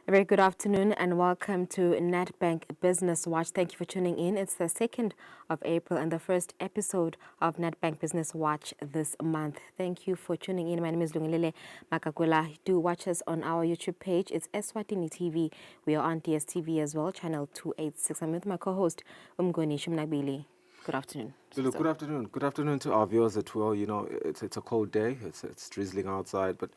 A very good afternoon and welcome to Nedbank Business Watch. Thank you for tuning in. It's the 2nd of April and the first episode of Nedbank Business Watch this month. Thank you for tuning in. My name is Lungilele Makakwela. Do watch us on our YouTube page. It's Eswatini TV. We are on DSTV as well, channel 286. I'm with my co-host, Umgoni Shumnabili. Good afternoon. Lulu, good afternoon. Good afternoon to our viewers as well. You know, it's a cold day. It's drizzling outside, but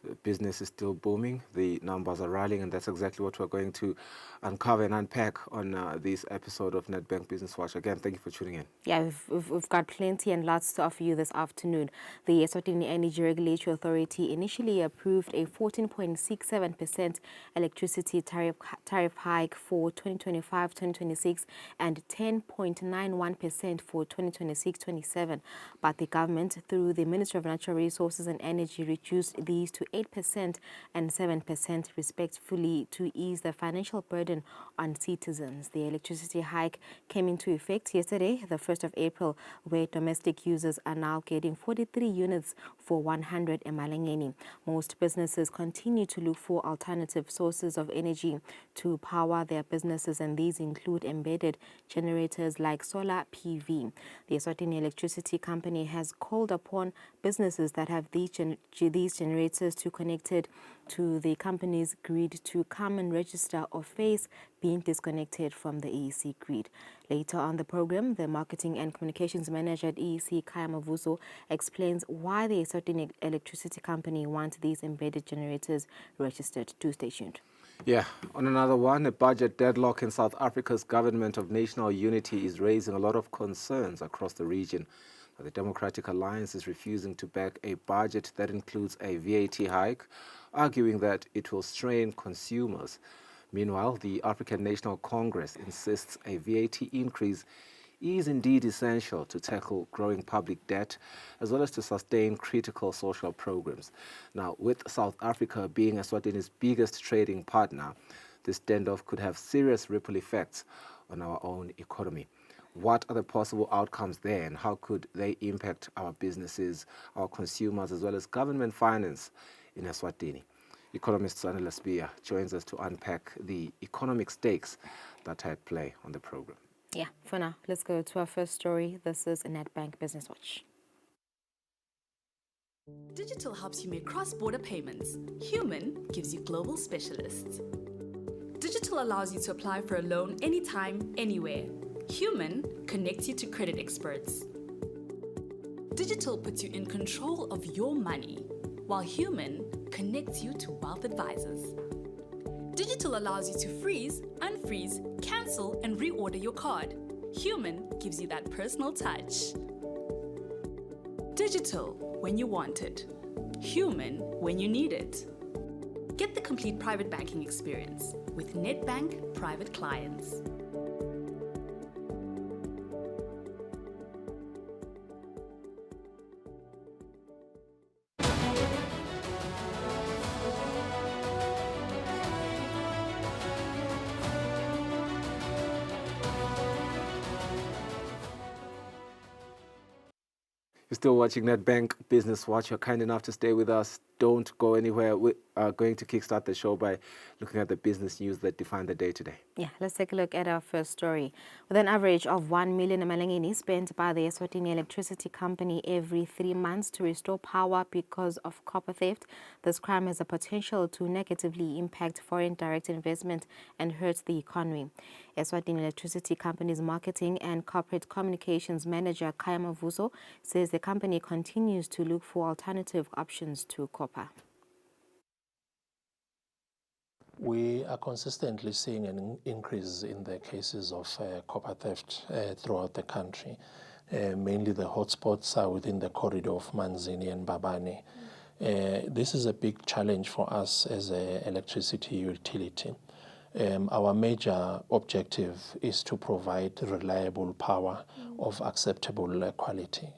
the business is still booming. The numbers are rallying, and that's exactly what we're going to uncover and unpack on this episode of Nedbank Business Watch. Again, thank you for tuning in. Yeah, we've got plenty and lots to offer you this afternoon. The Eswatini Energy Regulatory Authority initially approved a 14.67% electricity tariff hike for 2025-2026 and 10.91% for 2026-27. But the government, through the Ministry of Natural Resources and Energy, reduced these to 8% and 7% respectively to ease the financial burden on citizens. The electricity hike came into effect yesterday, the 1st of April, where domestic users are now getting 43 units for 100 emalangeni. Most businesses continue to look for alternative sources of energy to power their businesses, and these include embedded generators like solar PV. The Eswatini Electricity Company has called upon businesses that have these generators to connect it to the company's grid to come and register or face being disconnected from the EEC grid. Later on the program, the Marketing and Communications Manager at EEC, Kaya Mavuso, explains why the Eswatini Electricity Company wants these embedded generators registered. Do stay tuned. Yeah, on another one, a budget deadlock in South Africa's government of national unity is raising a lot of concerns across the region. The Democratic Alliance is refusing to back a budget that includes a VAT hike, arguing that it will strain consumers. Meanwhile, the African National Congress insists a VAT increase is indeed essential to tackle growing public debt as well as to sustain critical social programs. Now, with South Africa being Eswatini's biggest trading partner, this standoff could have serious ripple effects on our own economy. What are the possible outcomes there, and how could they impact our businesses, our consumers, as well as government finance in Eswatini? Economist Sanela Spia joins us to unpack the economic stakes that are at play on the program. Yeah, for now, let's go to our first story. This is a Nedbank Business Watch. Digital helps you make cross-border payments. Human gives you global specialists. Digital allows you to apply for a loan anytime, anywhere. Human connects you to credit experts. Digital puts you in control of your money, while Human connects you to wealth advisors. Digital allows you to freeze, unfreeze, cancel, and reorder your card. Human gives you that personal touch. Digital when you want it. Human when you need it. Get the complete private banking experience with Nedbank Private Clients. You're still watching Nedbank Business Watch. You're kind enough to stay with us. Don't go anywhere. We are going to kickstart the show by looking at the business news that define the day today. Yeah, let's take a look at our first story. With an average of 1 million emalangeni spent by the Eswatini Electricity Company every 3 months to restore power because of copper theft, this crime has the potential to negatively impact foreign direct investment and hurt the economy. Eswatini Electricity Company's Marketing and Corporate Communications Manager, Kaya Mavuso, says the company continues to look for alternative options to copper. We are consistently seeing an increase in the cases of copper theft throughout the country. Mainly the hotspots are within the corridor of Manzini and Babane. This is a big challenge for us as an electricity utility. Our major objective is to provide reliable power of acceptable quality.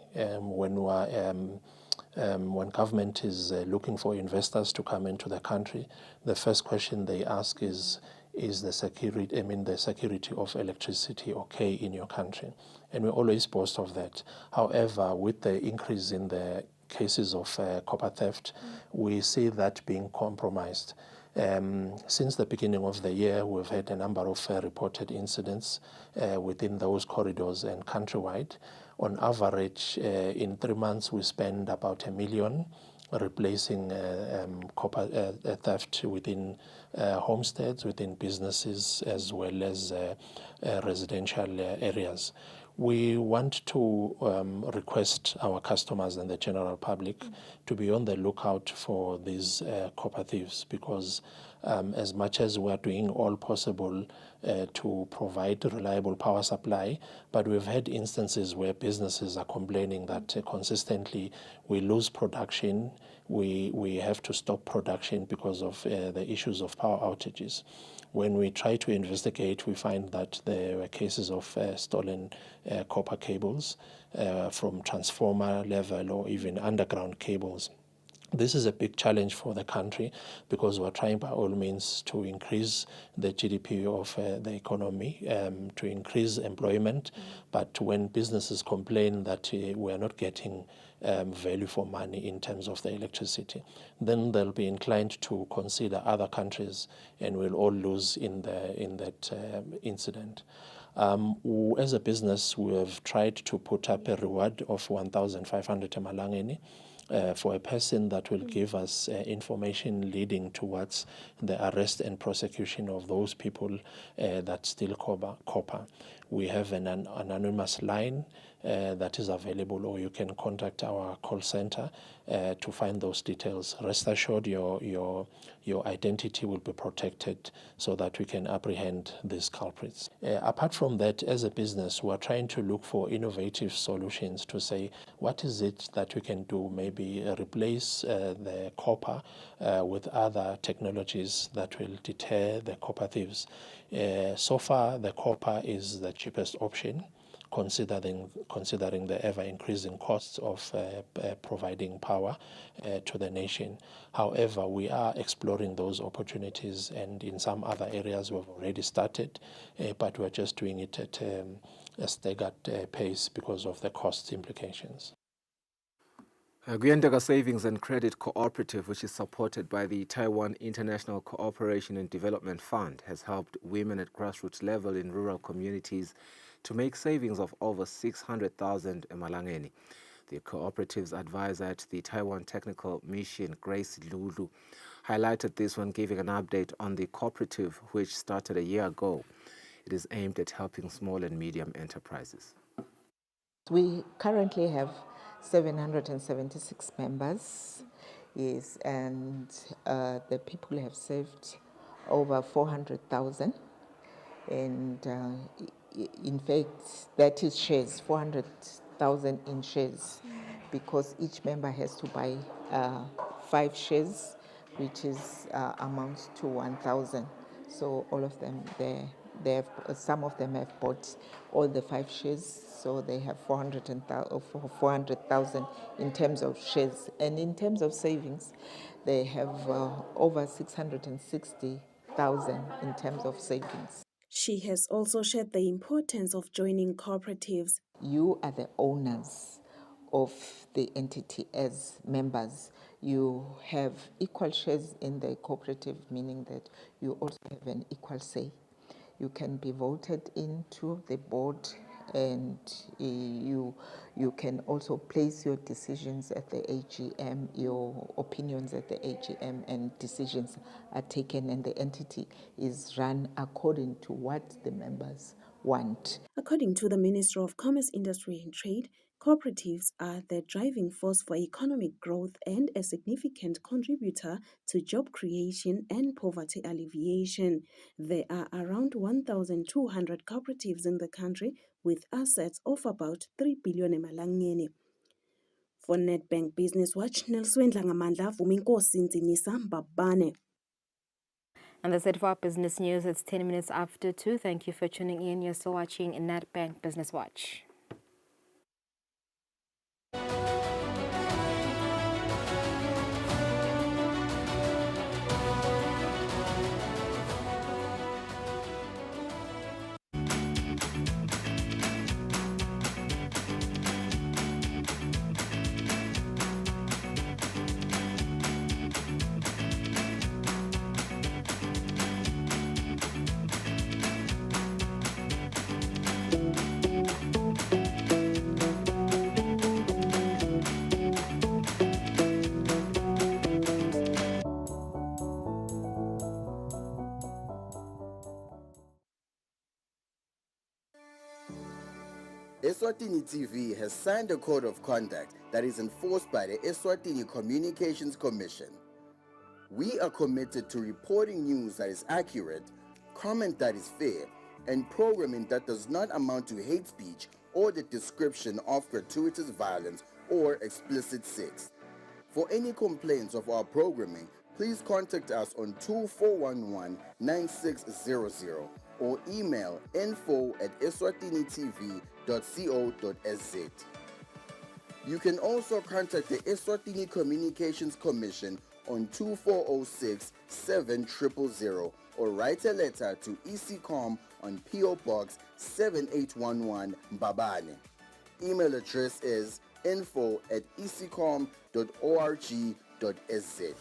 When government is looking for investors to come into the country, the first question they ask is the security, the security of electricity okay in your country? And we always boast of that. However, with the increase in the cases of copper theft, we see that being compromised. Since the beginning of the year, we've had a number of reported incidents within those corridors and countrywide. On average, in 3 months, we spend about $1 million replacing copper theft within homesteads, within businesses, as well as residential areas. We want to request our customers and the general public to be on the lookout for these copper thieves, because as much as we are doing all possible to provide reliable power supply, but we've had instances where businesses are complaining that consistently we lose production, we have to stop production because of the issues of power outages. When we try to investigate, we find that there were cases of stolen copper cables from transformer level or even underground cables. This is a big challenge for the country, because we're trying by all means to increase the GDP of the economy, to increase employment. But when businesses complain that we are not getting value for money in terms of the electricity, then they'll be inclined to consider other countries, and we'll all lose in that incident. As a business, we have tried to put up a reward of 1,500 emalangeni for a person that will give us information leading towards the arrest and prosecution of those people that steal copper. We have an anonymous line that is available, or you can contact our call center to find those details. Rest assured, your identity will be protected so that we can apprehend these culprits. Apart from that, as a business, we are trying to look for innovative solutions to say, what is it that we can do? Maybe replace the copper with other technologies that will deter the copper thieves. So far, the copper is the cheapest option, considering the ever-increasing costs of providing power to the nation. However, we are exploring those opportunities, and in some other areas we've already started, but we're just doing it at a staggered pace because of the cost implications. Guyandega Savings and Credit Cooperative, which is supported by the Taiwan International Cooperation and Development Fund, has helped women at grassroots level in rural communities to make savings of over 600,000 emalangeni. The cooperative's advisor at the Taiwan Technical Mission, Grace Lulu, highlighted this when giving an update on the cooperative, which started a year ago. It is aimed at helping small and medium enterprises. We currently have 776 members, yes, and the people have saved over 400,000, and in fact that is shares, 400,000 in shares, because each member has to buy 5 shares, which is amounts to 1,000. So all of them, some of them have bought all the 5 shares, so they have 400,000 in terms of shares. And in terms of savings, they have over 660,000 in terms of savings. She has also shared the importance of joining cooperatives. You are the owners of the entity as members. You have equal shares in the cooperative, meaning that you also have an equal say. You can be voted into the board, and you can also place your decisions at the AGM, your opinions at the AGM, and decisions are taken, and the entity is run according to what the members want. According to the Minister of Commerce, Industry and Trade, cooperatives are the driving force for economic growth and a significant contributor to job creation and poverty alleviation. There are around 1,200 cooperatives in the country with assets of about 3 billion emalangeni. For Nedbank Business Watch, Nelson Dlangamandla, Vuminkosi Nzinisa Mbabane. And that's it for our business news. It's 10 minutes after 2. Thank you for tuning in. You're still watching Nedbank Business Watch. Eswatini TV has signed a code of conduct that is enforced by the Eswatini Communications Commission. We are committed to reporting news that is accurate, comment that is fair, and programming that does not amount to hate speech or the description of gratuitous violence or explicit sex. For any complaints of our programming, please contact us on 2411-9600 or email info@eswatinitv.co.sz. You can also contact the Eswatini Communications Commission on 2406-7000 or write a letter to ECCOM on PO Box 7811 Mbabane. Email address is info@ecom.org.sz.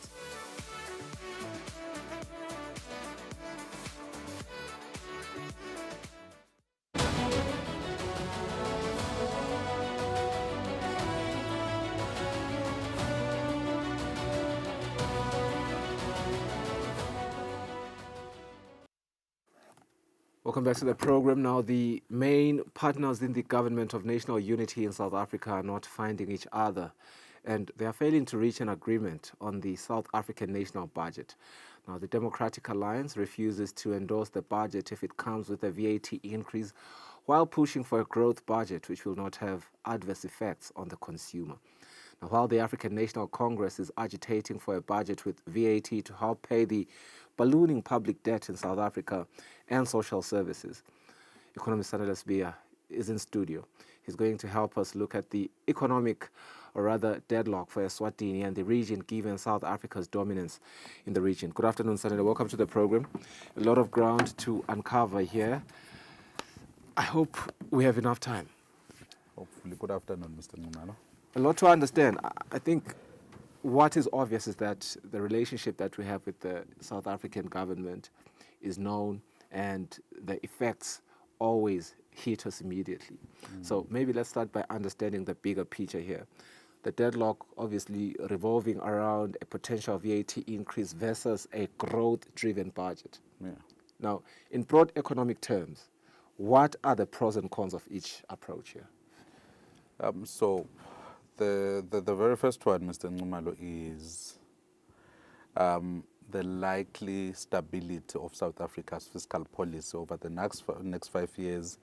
Welcome back to the program. Now, the main partners in the government of national unity in South Africa are not finding each other, and they are failing to reach an agreement on the South African national budget. Now, the Democratic Alliance refuses to endorse the budget if it comes with a VAT increase, while pushing for a growth budget which will not have adverse effects on the consumer. Now, while the African National Congress is agitating for a budget with VAT to help pay the ballooning public debt in South Africa and social services, economist Sanele Sibia is in studio. He's going to help us look at the economic, or rather deadlock for Eswatini and the region, given South Africa's dominance in the region. Good afternoon, Sanele. Welcome to the program. A lot of ground to uncover here. I hope we have enough time. Hopefully. Good afternoon, Mr. Ngumalo. A lot to understand. I think what is obvious is that the relationship that we have with the South African government is known, and the effects always hit us immediately. So maybe let's start by understanding the bigger picture here. The deadlock obviously revolving around a potential VAT increase versus a growth-driven budget. Yeah. Now, in broad economic terms, what are the pros and cons of each approach here? So the very first one, Mr. Ngumalo, is the likely stability of South Africa's fiscal policy over the next 5 years,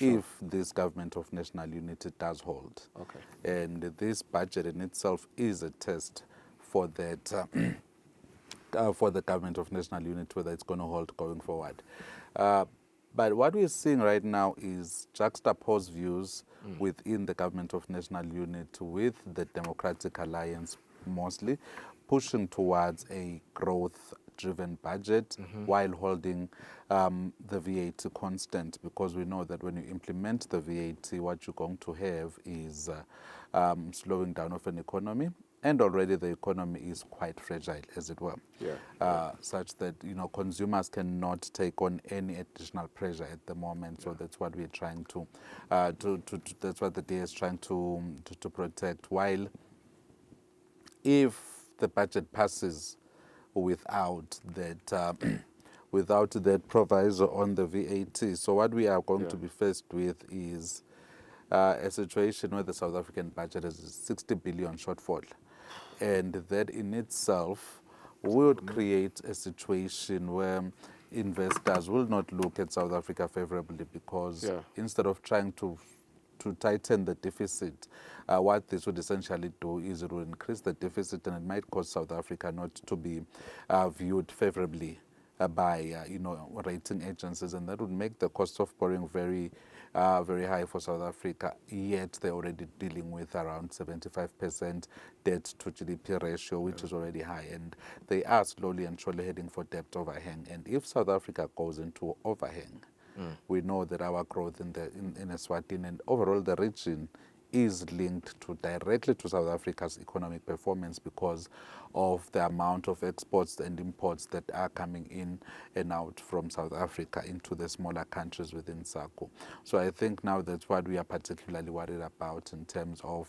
if this government of national unity does hold. Okay. And this budget in itself is a test for that, for the government of national unity, whether it's going to hold going forward. But what we're seeing right now is juxtaposed views within the government of national unity with the Democratic Alliance mostly pushing towards a growth-driven budget while holding the VAT constant, because we know that when you implement the VAT, what you're going to have is slowing down of an economy. And already the economy is quite fragile, as it were, such that consumers cannot take on any additional pressure at the moment. So that's what we're trying to that's what the DA is trying to protect. While if the budget passes without that without that proviso on the VAT, so what we are going to be faced with is a situation where the South African budget is a 60 billion shortfall. And that in itself would create a situation where investors will not look at South Africa favorably, because instead of trying to tighten the deficit, what this would essentially do is it will increase the deficit, and it might cause South Africa not to be viewed favorably by rating agencies, and that would make the cost of borrowing very high for South Africa. Yet they're already dealing with around 75% debt to GDP ratio, which is already high, and they are slowly and surely heading for debt overhang. And if South Africa goes into overhang, we know that our growth in Eswatini and overall the region is linked directly to South Africa's economic performance because of the amount of exports and imports that are coming in and out from South Africa into the smaller countries within SACU. So I think now that's what we are particularly worried about in terms of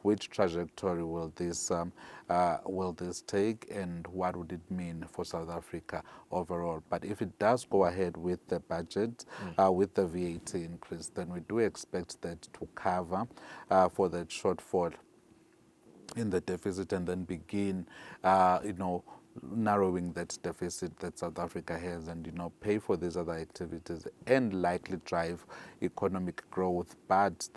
which trajectory will this take and what would it mean for South Africa overall. But if it does go ahead with the budget, with the VAT increase, then we do expect that to cover for that shortfall in the deficit and then begin, narrowing that deficit that South Africa has and, pay for these other activities and likely drive economic growth. But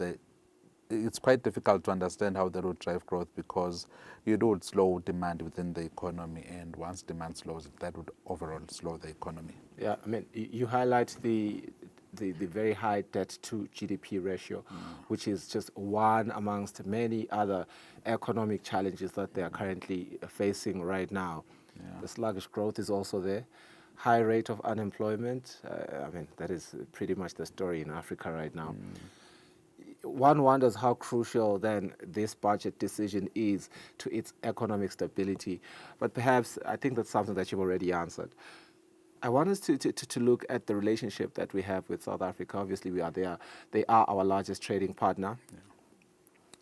it's quite difficult to understand how that would drive growth because you would slow demand within the economy, and once demand slows, that would overall slow the economy. Yeah, I mean, you highlight the very high debt to GDP ratio, which is just one amongst many other economic challenges that they are currently facing right now. Yeah. The sluggish growth is also there. High rate of unemployment. I mean, that is pretty much the story in Africa right now. One wonders how crucial then this budget decision is to its economic stability. But perhaps I think that's something that you've already answered. I want us to look at the relationship that we have with South Africa. Obviously, we are there. They are our largest trading partner. Yeah.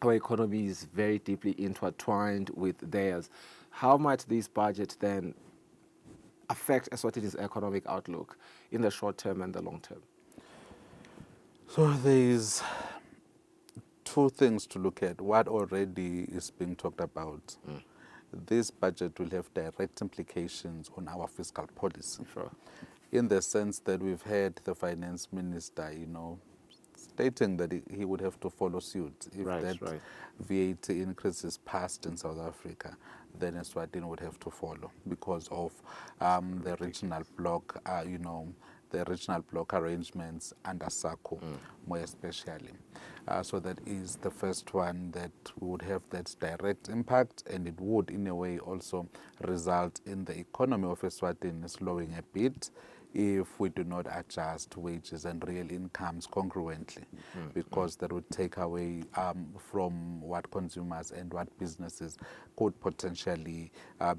Our economy is very deeply intertwined with theirs. How might this budget then affect Eswatini's economic outlook in the short term and the long term? So there's two things to look at. What already is being talked about. This budget will have direct implications on our fiscal policy. Sure. In the sense that we've had the finance minister, stating that he would have to follow suit. If VAT increase is passed in South Africa, then Eswatini would have to follow because of the regional bloc, the regional bloc arrangements under SACU, more especially. So that is the first one that would have that direct impact, and it would in a way also result in the economy of Eswatini slowing a bit if we do not adjust wages and real incomes congruently, because that would take away from what consumers and what businesses could potentially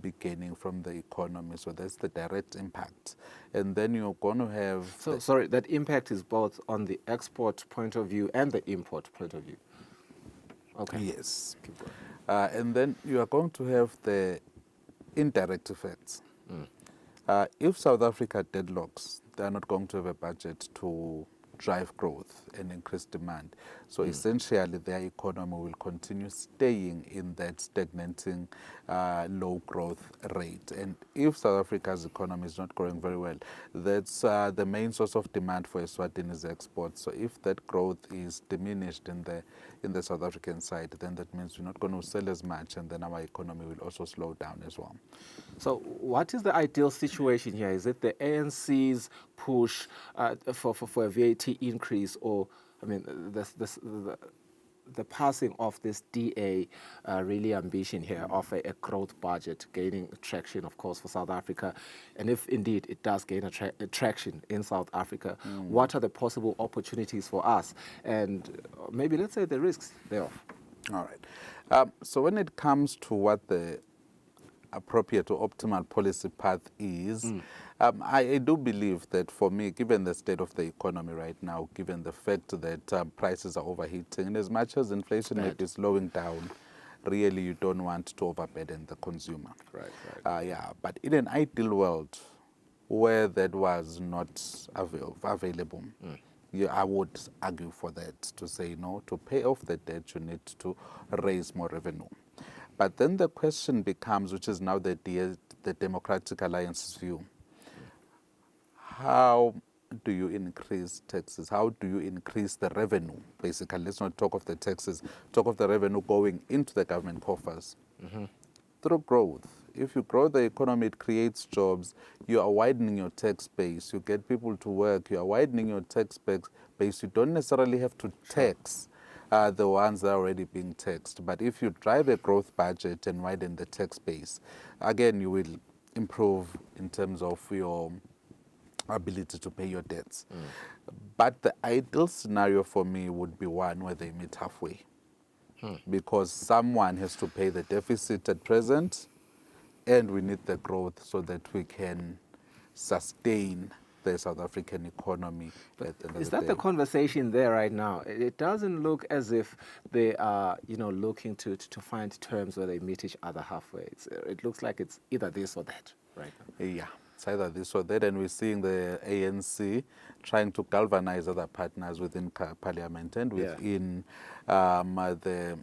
be gaining from the economy. So that's the direct impact. And then you're going to have... So, sorry, that impact is both on the export point of view and the import point of view. Okay. Yes. And then you are going to have the indirect effects. If South Africa deadlocks, they are not going to have a budget to drive growth and increase demand. So essentially, their economy will continue staying in that stagnating low growth rate. And if South Africa's economy is not growing very well, that's the main source of demand for Eswatini's exports. So if that growth is diminished in the South African side, then that means we're not going to sell as much, and then our economy will also slow down as well. So what is the ideal situation here? Is it the ANC's push for a VAT increase, or, I mean, the passing of this DA really ambition here of a growth budget gaining traction, of course, for South Africa? And if indeed it does gain traction in South Africa, what are the possible opportunities for us? And maybe let's say the risks thereof. All right. So when it comes to what the appropriate or optimal policy path is, I do believe that for me, given the state of the economy right now, given the fact that prices are overheating, and as much as inflation may be slowing down, really you don't want to overburden the consumer. But in an ideal world where that was not available, I would argue for that, to say no, to pay off the debt, you need to raise more revenue. But then the question becomes, which is now the Democratic Alliance's view, how do you increase taxes? How do you increase the revenue? Basically, let's not talk of the taxes, talk of the revenue going into the government coffers. Through growth. If you grow the economy, it creates jobs. You are widening your tax base. You get people to work. You are widening your tax base. You don't necessarily have to tax the ones that are already being taxed. But if you drive a growth budget and widen the tax base, again, you will improve in terms of your ability to pay your debts. But the ideal scenario for me would be one where they meet halfway. because someone has to pay the deficit at present, and we need the growth so that we can sustain the South African economy. Is that the conversation there right now? It doesn't look as if they are, looking to find terms where they meet each other halfway. It looks like it's either this or that right now. Yeah, it's either this or that, and we're seeing the ANC trying to galvanize other partners within Parliament and within the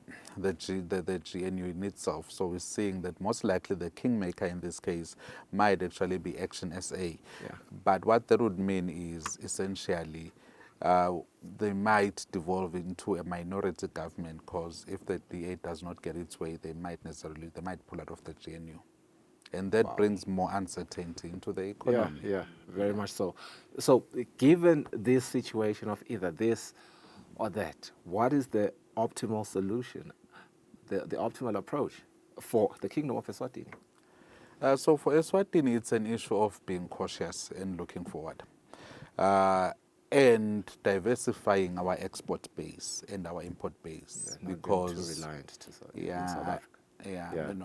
GNU in itself. So we're seeing that most likely the kingmaker in this case might actually be Action SA. Yeah. But what that would mean is essentially they might devolve into a minority government, because if the DA does not get its way, they might pull out of the GNU. And that brings more uncertainty into the economy. Yeah, very much so. So given this situation of either this or that, what is the optimal solution, the optimal approach for the Kingdom of Eswatini? So for Eswatini, it's an issue of being cautious and looking forward. And diversifying our export base and our import base. Yeah, because not too reliant to South yeah, Africa.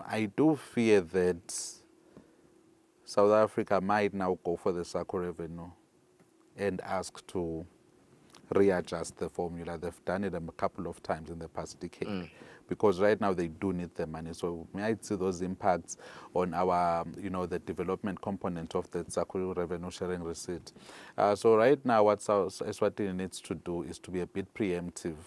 I do fear that South Africa might now go for the SACCO revenue and ask to readjust the formula. They've done it a couple of times in the past decade, because right now they do need the money. So we might see those impacts on our, the development component of the SACCO revenue sharing receipt. So right now what Eswatini needs to do is to be a bit preemptive,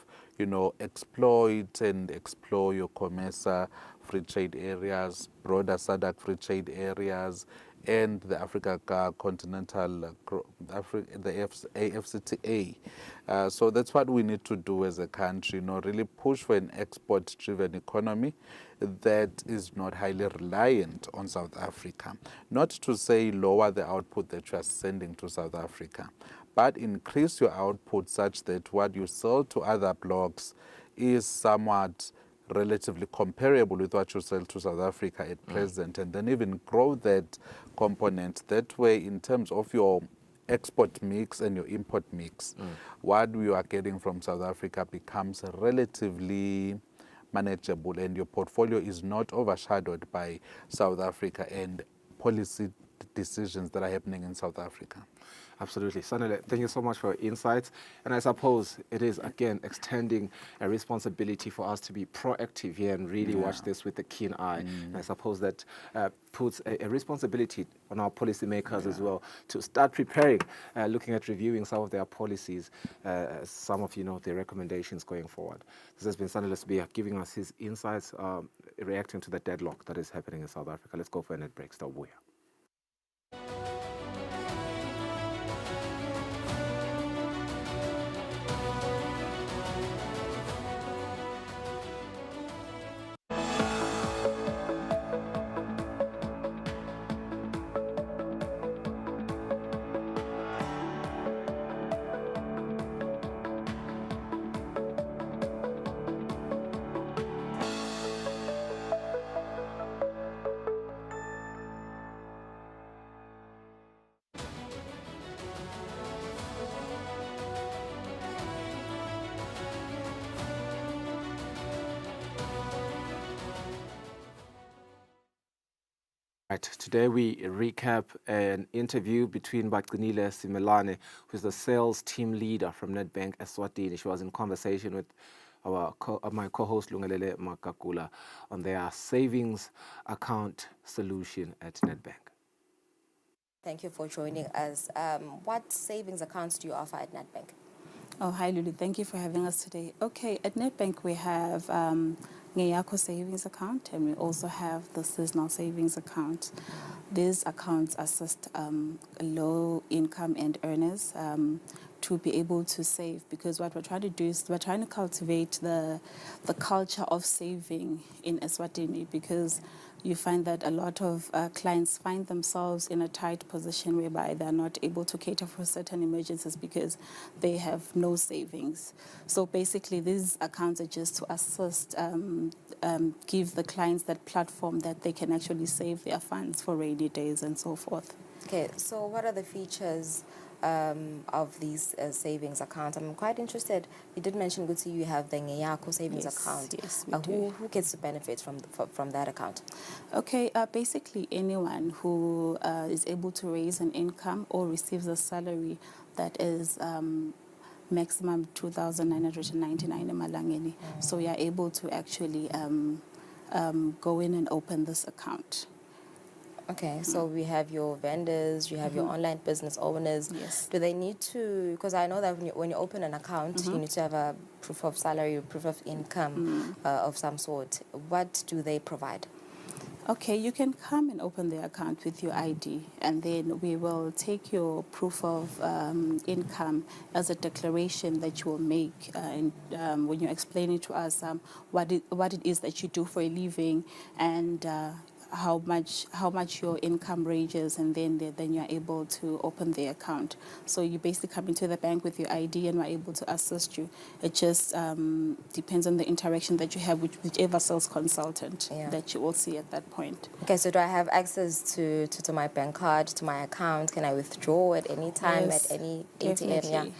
exploit and explore your COMESA free trade areas, broader SADC free trade areas, and the Africa Continental, the AfCFTA. So that's what we need to do as a country, really push for an export-driven economy that is not highly reliant on South Africa. Not to say lower the output that you are sending to South Africa, but increase your output such that what you sell to other blocks is somewhat relatively comparable with what you sell to South Africa at present, and then even grow that component. That way, in terms of your export mix and your import mix, what you are getting from South Africa becomes relatively manageable, and your portfolio is not overshadowed by South Africa and policy decisions that are happening in South Africa. Absolutely. Sanele, thank you so much for your insights. And I suppose it is, again, extending a responsibility for us to be proactive here and really watch this with a keen eye. And I suppose that puts a responsibility on our policymakers as well to start preparing, looking at reviewing some of their policies, some of, their recommendations going forward. This has been Sanele Sbia giving us his insights, reacting to the deadlock that is happening in South Africa. Let's go for a net break. Stop here. Right, today we recap an interview between Bagcinile Simelane, who is the sales team leader from Nedbank Eswatini. She was in conversation with my co-host Lungelele Makakula on their savings account solution at Nedbank. Thank you for joining us. What savings accounts do you offer at Nedbank? Oh, hi, Lulu. Thank you for having us today. Okay, at Nedbank we have Ngeyako savings account, and we also have the seasonal savings account. These accounts assist low income and earners to be able to save, because what we're trying to do is we're trying to cultivate the culture of saving in Eswatini, because you find that a lot of clients find themselves in a tight position whereby they're not able to cater for certain emergencies because they have no savings. So basically these accounts are just to assist, give the clients that platform that they can actually save their funds for rainy days and so forth. Okay, so what are the features of these savings accounts. I'm quite interested. You did mention, Guti, you have the Ngeyako savings account. Yes, we do. Who gets to benefit from that account? Okay, basically anyone who is able to raise an income or receives a salary that is maximum 2,999 emalangeni. So you are able to actually go in and open this account. Okay, so we have your vendors, you have your online business owners. Yes. Do they need to, because I know that when you open an account, you need to have a proof of salary or proof of income of some sort. What do they provide? Okay, you can come and open the account with your ID, and then we will take your proof of income as a declaration that you will make when you explain it to us what it is that you do for a living and how much your income ranges, and then you're able to open the account. So you basically come into the bank with your ID and we're able to assist you. It just depends on the interaction that you have with whichever sales consultant that you will see at that point. Okay, so do I have access to my bank card, to my account? Can I withdraw at any time, Yes, at any definitely. ATM? Yeah.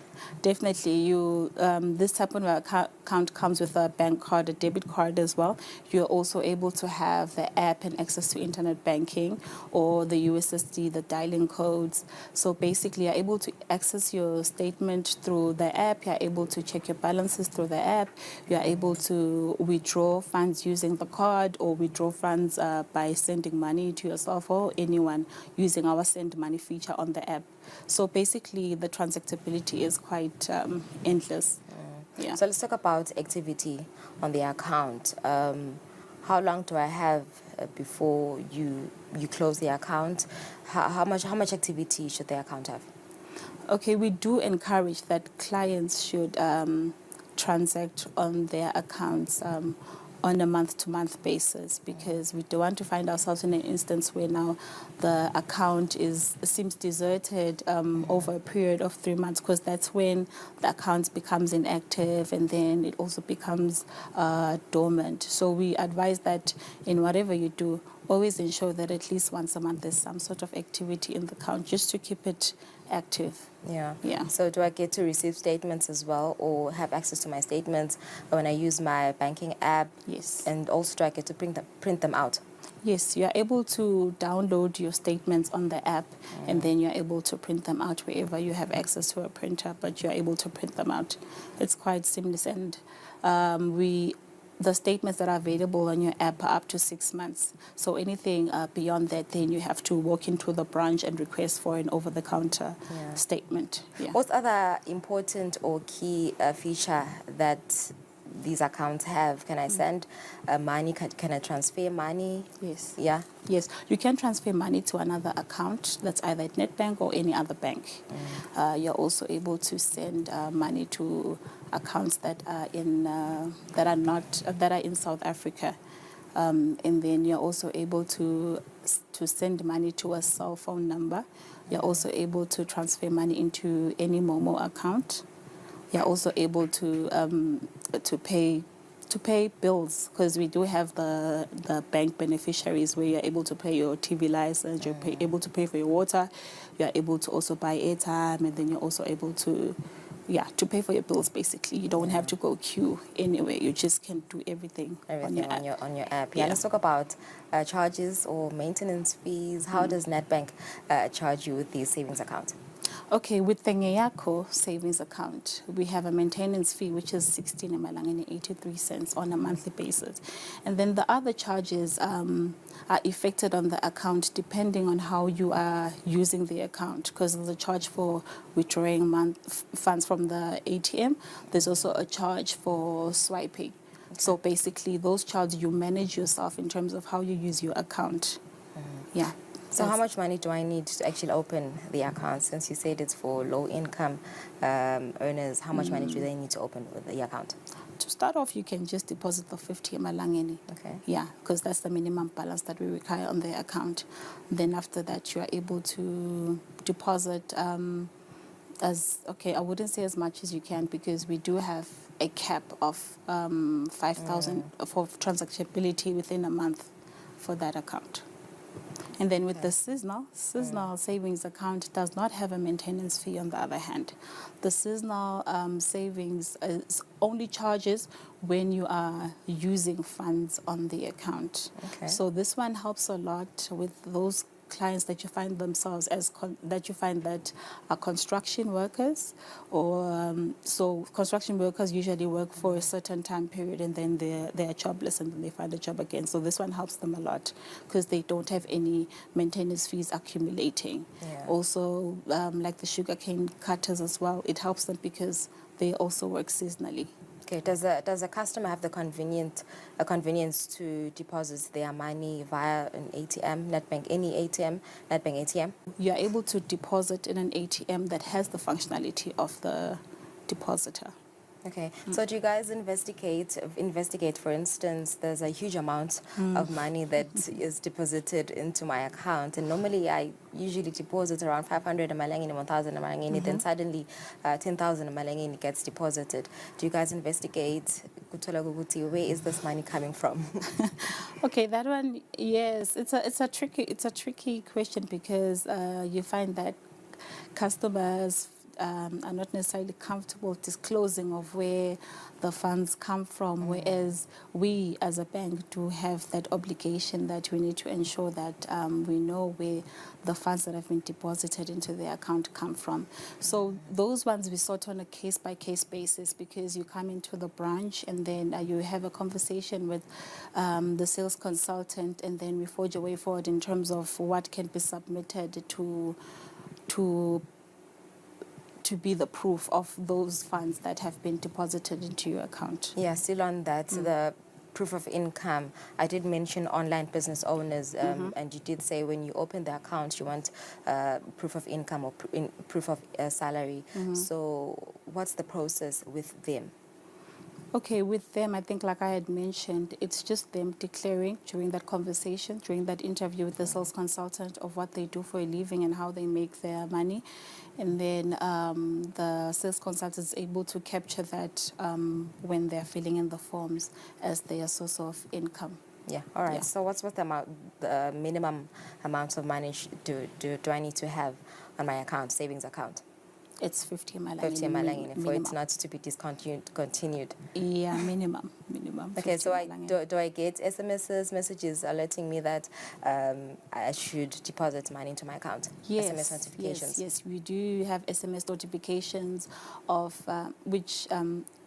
Definitely, you this type of account comes with a bank card, a debit card as well. You're also able to have the app and access to internet banking or the USSD, the dialing codes. So basically, you're able to access your statement through the app. You're able to check your balances through the app. You're able to withdraw funds using the card or withdraw funds by sending money to yourself or anyone using our send money feature on the app. So basically, the transactability is quite endless. Yeah. So let's talk about activity on the account. How long do I have before you close the account? How much activity should the account have? Okay, we do encourage that clients should transact on their accounts on a month-to-month basis, because we don't want to find ourselves in an instance where now the account seems deserted over a period of 3 months, because that's when the account becomes inactive and then it also becomes dormant. So we advise that in whatever you do, always ensure that at least once a month there's some sort of activity in the account just to keep it active. Yeah. So do I get to receive statements as well, or have access to my statements when I use my banking app? Yes. And also do I get to print them out? Yes, you are able to download your statements on the app, and then you're able to print them out wherever you have access to a printer, but you're able to print them out. It's quite seamless, and the statements that are available on your app are up to 6 months. So anything beyond that, then you have to walk into the branch and request for an over-the-counter statement. Yeah. What other important or key feature that these accounts have? Can I send money? Can I transfer money? Yes. Yeah. Yes, you can transfer money to another account that's either at Nedbank or any other bank. You're also able to send money to accounts that are in South Africa, and then you're also able to send money to a cell phone number. You're also able to transfer money into any Momo account. You're also able to pay bills, because we do have the bank beneficiaries where you're able to pay your TV license, you're able to pay for your water, you're able to also buy airtime, and then you're also able to pay for your bills. Basically, you don't have to go queue anywhere. You just can do everything on your app. Yeah. Let's talk about charges or maintenance fees. How does Nedbank charge you with these savings accounts? Okay, with the Ngeyako savings account, we have a maintenance fee which is 16.83 cents on a monthly basis. And then the other charges are effected on the account depending on how you are using the account, because there's a charge for withdrawing funds from the ATM. There's also a charge for swiping. So basically, those charges you manage yourself in terms of how you use your account. Yeah. So how much money do I need to actually open the account? Since you said it's for low-income earners, how much money do they need to open the account? To start off, you can just deposit the 50 emalangeni. Okay. Yeah, because that's the minimum balance that we require on the account. Then after that, you are able to deposit I wouldn't say as much as you can, because we do have a cap of 5,000 for transactability within a month for that account. And then with the seasonal savings account does not have a maintenance fee on the other hand. The seasonal savings is only charges when you are using funds on the account. Okay. So this one helps a lot with those clients that you find themselves that are construction workers, or so construction workers usually work for a certain time period and then they're jobless and then they find a job again. So this one helps them a lot because they don't have any maintenance fees accumulating. Yeah. Also, like the sugarcane cutters as well, it helps them because they also work seasonally. Okay. Does a customer have the convenience to deposit their money via an ATM, NetBank, any ATM, NetBank ATM? You're able to deposit in an ATM that has the functionality of the depositor. Okay. So do you guys investigate, for instance, there's a huge amount of money that is deposited into my account, and normally I usually deposit around 500 malangeni, 1,000 malangeni, then suddenly 10,000 malangeni gets deposited. Do you guys investigate where is this money coming from? Okay, that one, yes, it's a tricky question because you find that customers are not necessarily comfortable disclosing of where the funds come from, whereas we as a bank do have that obligation that we need to ensure that we know where the funds that have been deposited into the account come from. So those ones we sort on a case-by-case basis because you come into the branch and then you have a conversation with the sales consultant, and then we forge a way forward in terms of what can be submitted to be the proof of those funds that have been deposited into your account. Yeah, still on that, the proof of income. I did mention online business owners, and you did say when you open the account, you want proof of income or proof of salary. So what's the process with them? Okay, with them, I think like I had mentioned, it's just them declaring during that conversation, during that interview with the sales consultant of what they do for a living and how they make their money. And then the sales consultant is able to capture that when they're filling in the forms as their source of income. Yeah, all right. Yeah. So what's the minimum amount of money do I need to have on my account, savings account? It's 50 malangeni. 50 malangeni for it minimum. not to be discontinued. Yeah, minimum. Okay, 50 so malangeni. do I get messages alerting me that I should deposit money into my account? Yes, SMS notifications. Yes, we do have SMS notifications of which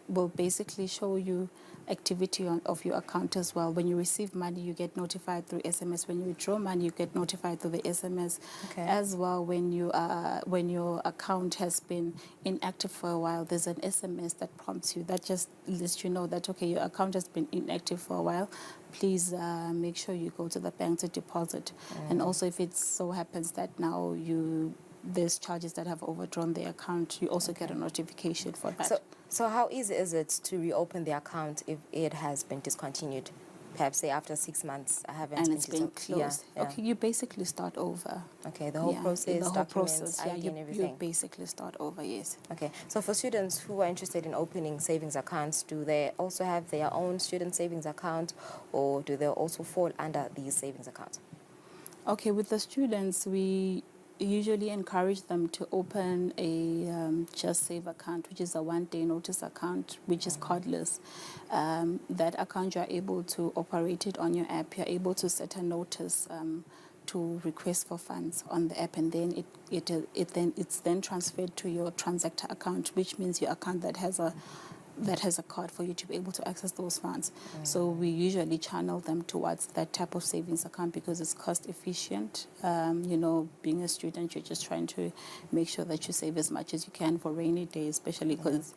will basically show you activity of your account as well. When you receive money, you get notified through SMS. When you withdraw money, you get notified through the SMS. Okay. As well, when your account has been inactive for a while, there's an SMS that prompts you. That just lets you know that, okay, your account has been inactive for a while. Please make sure you go to the bank to deposit. And also, if it so happens that now there's charges that have overdrawn the account, you also get a notification for that. So how easy is it to reopen the account if it has been discontinued? Perhaps say after 6 months, I haven't. And it's been Yeah, closed. yeah. Okay, you basically start over. Okay, the whole process, the whole documents, process. ID and You everything. basically start over. Yes. Okay, so for students who are interested in opening savings accounts, do they also have their own student savings account, or do they also fall under these savings accounts? Okay, with the students, we usually encourage them to open a Just Save account, which is a one-day notice account, which is cardless. That account, you're able to operate it on your app. You're able to set a notice to request for funds on the app, and then it's then transferred to your transactor account, which means your account that has a card for you to be able to access those funds. So we usually channel them towards that type of savings account because it's cost efficient. Being a student, you're just trying to make sure that you save as much as you can for rainy days, especially because,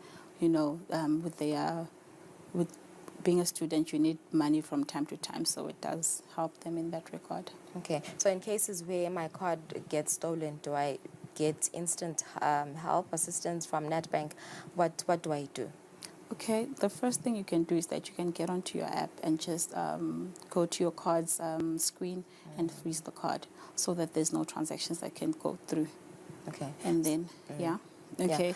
with being a student, you need money from time to time, so it does help them in that regard. Okay, so in cases where my card gets stolen, do I get instant help, assistance from NetBank? What do I do? Okay, the first thing you can do is that you can get onto your app and just go to your card's screen and freeze the card so that there's no transactions that can go through. Okay. And then, okay,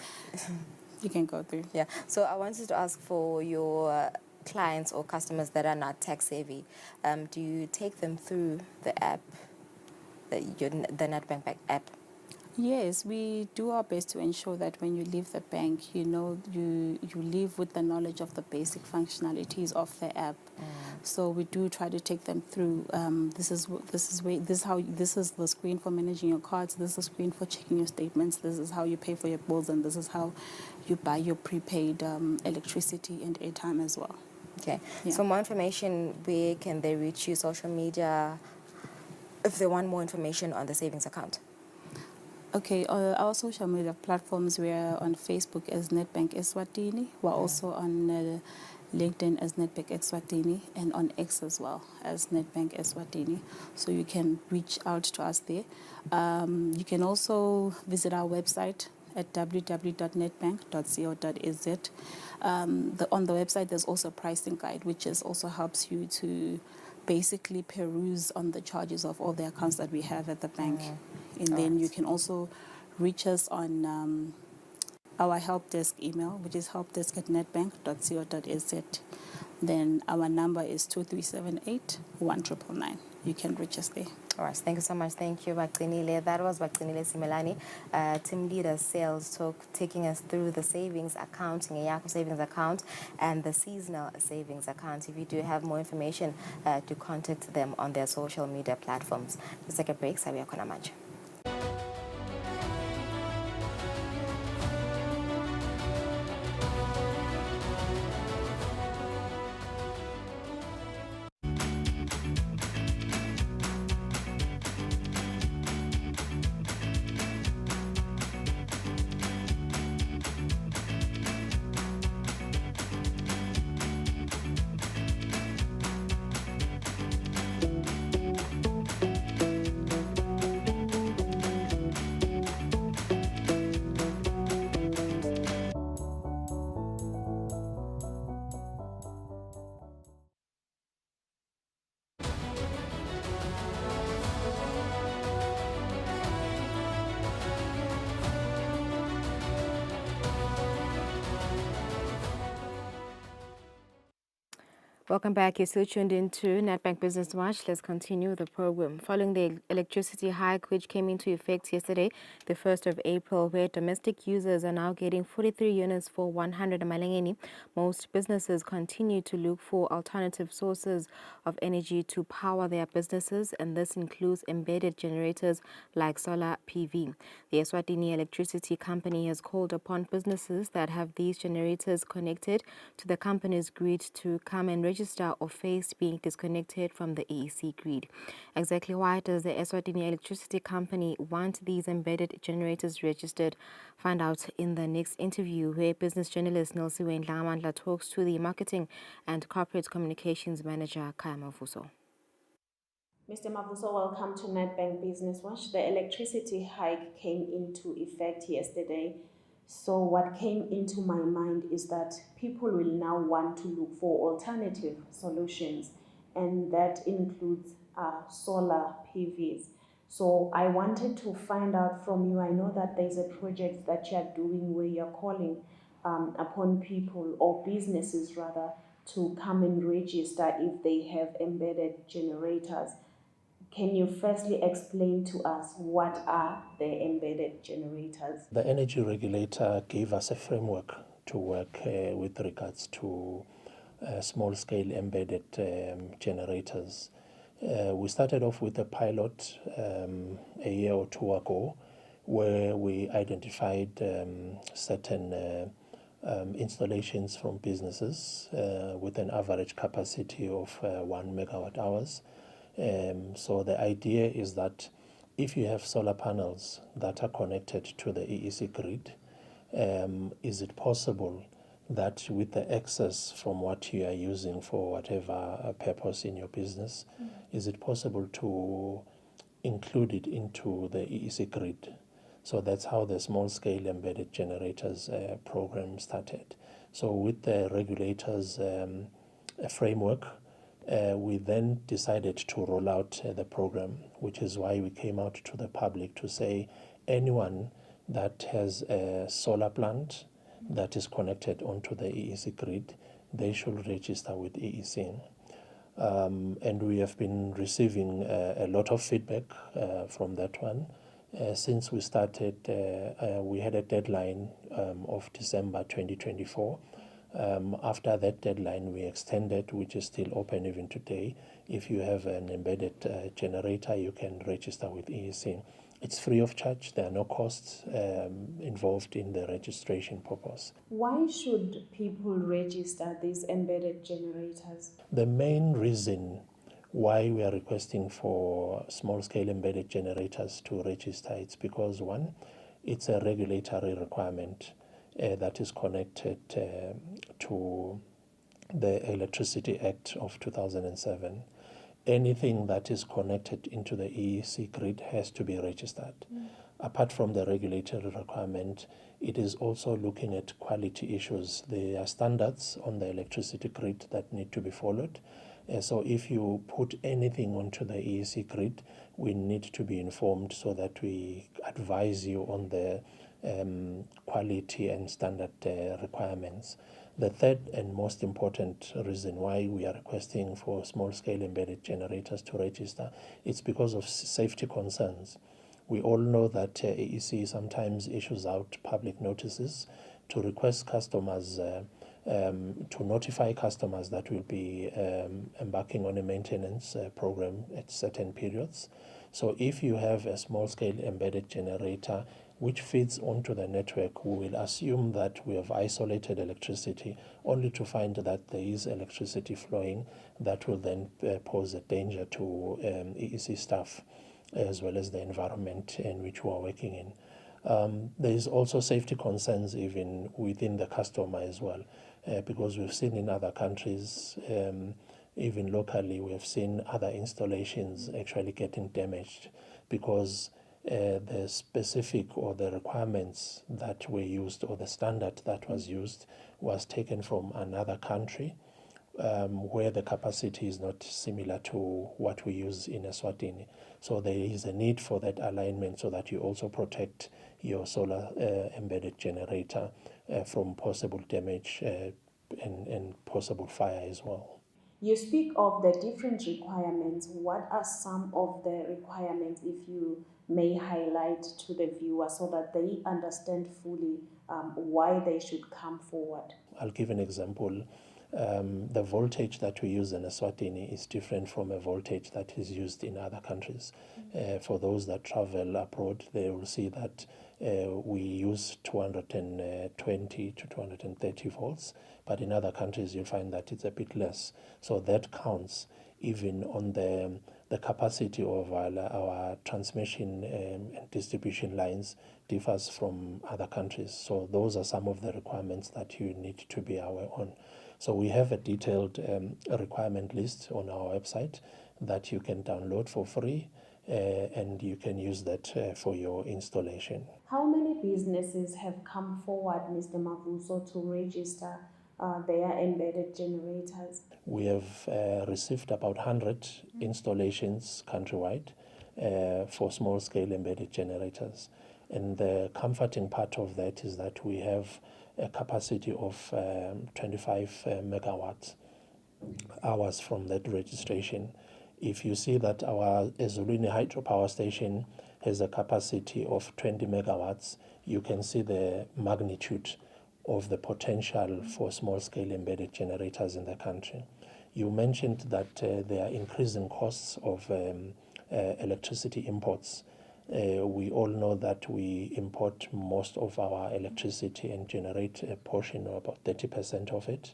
you can go through. Yeah, so I wanted to ask for your clients or customers that are not tech savvy, do you take them through the app the Nedbank app? Yes, we do our best to ensure that when you leave the bank, you leave with the knowledge of the basic functionalities of the app. So we do try to take them through. This is the screen for managing your cards. This is the screen for checking your statements. This is how you pay for your bills, and this is how you buy your prepaid electricity and airtime as well. Okay. Yeah. So more information, where can they reach you? Social media, if they want more information on the savings account. Okay, our social media platforms, we are on Facebook as Nedbank Eswatini. We're also on LinkedIn as Nedbank Eswatini, and on X as well as Nedbank Eswatini. So you can reach out to us there. You can also visit our website at www.nedbank.co.za. On the website, there's also a pricing guide, which also helps you to basically peruse on the charges of all the accounts that we have at the bank. And then you can also reach us on our help desk email, which is helpdesk@nedbank.co.za. Then our number is 2378 1999. You can reach us there. All right, thank you so much. Thank you, Bagcinile. That was Bagcinile Simelani, team leader sales, taking us through the savings account, Ngeyako savings account, and the seasonal savings account. If you do have more information, to contact them on their social media platforms. Let's take a break. Sabia Konamaj. Welcome back. You're still tuned into Nedbank Business Watch. Let's continue the program. Following the electricity hike, which came into effect yesterday, the 1st of April, where domestic users are now getting 43 units for 100 malangeni, most businesses continue to look for alternative sources of energy to power their businesses, and this includes embedded generators like solar PV. The Eswatini Electricity Company has called upon businesses that have these generators connected to the company's grid to come and register or face being disconnected from the EEC grid. Exactly why does the Eswatini Electricity Company want these embedded generators registered? Find out in the next interview, where business journalist Nilsiwe Ndlamandla talks to the marketing and corporate communications manager Kaya Mavuso. Mr. Mavuso, welcome to Nedbank Business Watch. The electricity hike came into effect yesterday. So what came into my mind is that people will now want to look for alternative solutions, and that includes solar PVs. So I wanted to find out from you, I know that there's a project that you're doing where you're calling upon people, or businesses rather, to come and register if they have embedded generators. Can you firstly explain to us what are the embedded generators? The energy regulator gave us a framework to work with regards to small-scale embedded generators. We started off with a pilot a year or two ago, where we identified certain installations from businesses with an average capacity of 1 megawatt hours. So the idea is that if you have solar panels that are connected to the EEC grid, is it possible that with the excess from what you are using for whatever purpose in your business, is it possible to include it into the EEC grid? So that's how the small-scale embedded generators program started. So with the regulators' framework, we then decided to roll out the program, which is why we came out to the public to say anyone that has a solar plant that is connected onto the EEC grid, they should register with EEC. And we have been receiving a lot of feedback from that one. Since we started, we had a deadline of December 2024. After that deadline, we extended, which is still open even today. If you have an embedded generator, you can register with EEC. It's free of charge. There are no costs involved in the registration purpose. Why should people register these embedded generators? The main reason why we are requesting for small-scale embedded generators to register, it's because, one, it's a regulatory requirement that is connected to the Electricity Act of 2007. Anything that is connected into the EEC grid has to be registered. Apart from the regulatory requirement, it is also looking at quality issues. There are standards on the electricity grid that need to be followed. So if you put anything onto the EEC grid, we need to be informed so that we advise you on the quality and standard requirements. The third and most important reason why we are requesting for small-scale embedded generators to register is because of safety concerns. We all know that EEC sometimes issues out public notices to request customers, to notify customers that will be embarking on a maintenance program at certain periods. So if you have a small-scale embedded generator which feeds onto the network, we will assume that we have isolated electricity, only to find that there is electricity flowing that will then pose a danger to EEC staff as well as the environment in which we are working in. There is also safety concerns even within the customer as well, because we've seen in other countries, even locally, we have seen other installations actually getting damaged because the specific or the requirements that were used or the standard that was used was taken from another country where the capacity is not similar to what we use in Eswatini. So there is a need for that alignment so that you also protect your solar embedded generator from possible damage and possible fire as well. You speak of the different requirements. What are some of the requirements, if you may highlight to the viewer so that they understand fully why they should come forward? I'll give an example. The voltage that we use in Eswatini is different from a voltage that is used in other countries. For those that travel abroad, they will see that we use 220 to 230 volts, but in other countries you'll find that it's a bit less. So that counts even on the capacity of our transmission and distribution lines differs from other countries. So those are some of the requirements that you need to be aware on. So we have a detailed requirement list on our website that you can download for free and you can use that for your installation. How many businesses have come forward, Mr. Mavuso, to register their embedded generators? We have received about 100 installations countrywide for small-scale embedded generators. And the comforting part of that is that we have a capacity of 25 megawatt hours from that registration. If you see that our Eswatini hydropower station has a capacity of 20 megawatts, you can see the magnitude of the potential for small-scale embedded generators in the country. You mentioned that there are increasing costs of electricity imports. We all know that we import most of our electricity and generate a portion of about 30% of it.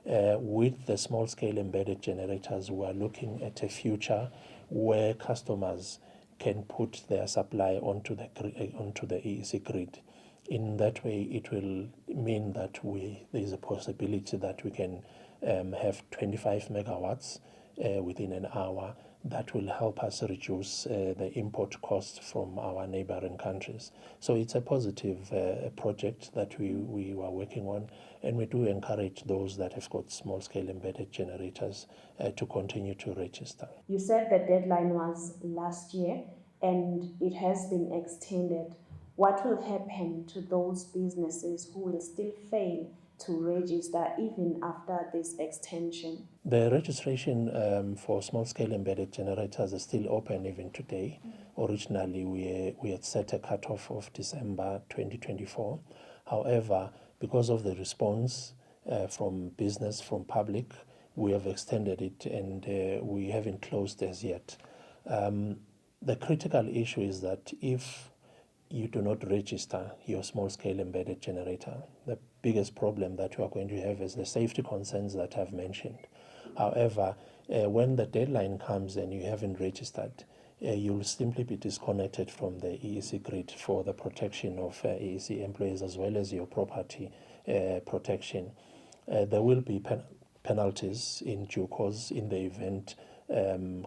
With the small-scale embedded generators, we are looking at a future where customers can put their supply onto the EEC grid. In that way, it will mean that there is a possibility that we can have 25 megawatts within an hour. That will help us reduce the import costs from our neighboring countries. So it's a positive project that we are working on, and we do encourage those that have got small-scale embedded generators to continue to register. You said the deadline was last year and it has been extended. What will happen to those businesses who will still fail to register even after this extension? The registration for small-scale embedded generators is still open even today. Originally, we had set a cutoff of December 2024. However, because of the response from business, from public, we have extended it, and we haven't closed as yet. The critical issue is that if you do not register your small-scale embedded generator, the biggest problem that you are going to have is the safety concerns that I've mentioned. However, when the deadline comes and you haven't registered, you'll simply be disconnected from the EEC grid for the protection of EEC employees as well as your property protection. There will be penalties in due course in the event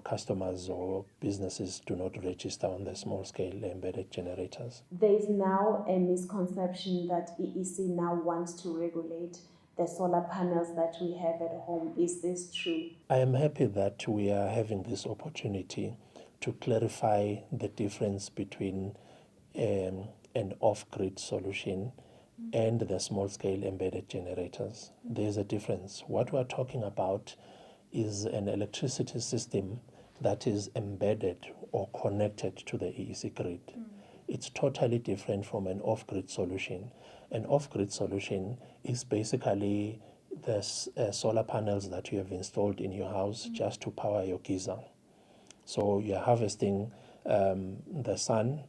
customers or businesses do not register on the small-scale embedded generators. There is now a misconception that EEC now wants to regulate the solar panels that we have at home. Is this true? I am happy that we are having this opportunity to clarify the difference between an off-grid solution and the small-scale embedded generators. There's a difference. What we're talking about is an electricity system that is embedded or connected to the EEC grid. It's totally different from an off-grid solution. An off-grid solution is basically the solar panels that you have installed in your house just to power your geyser. So you're harvesting the sun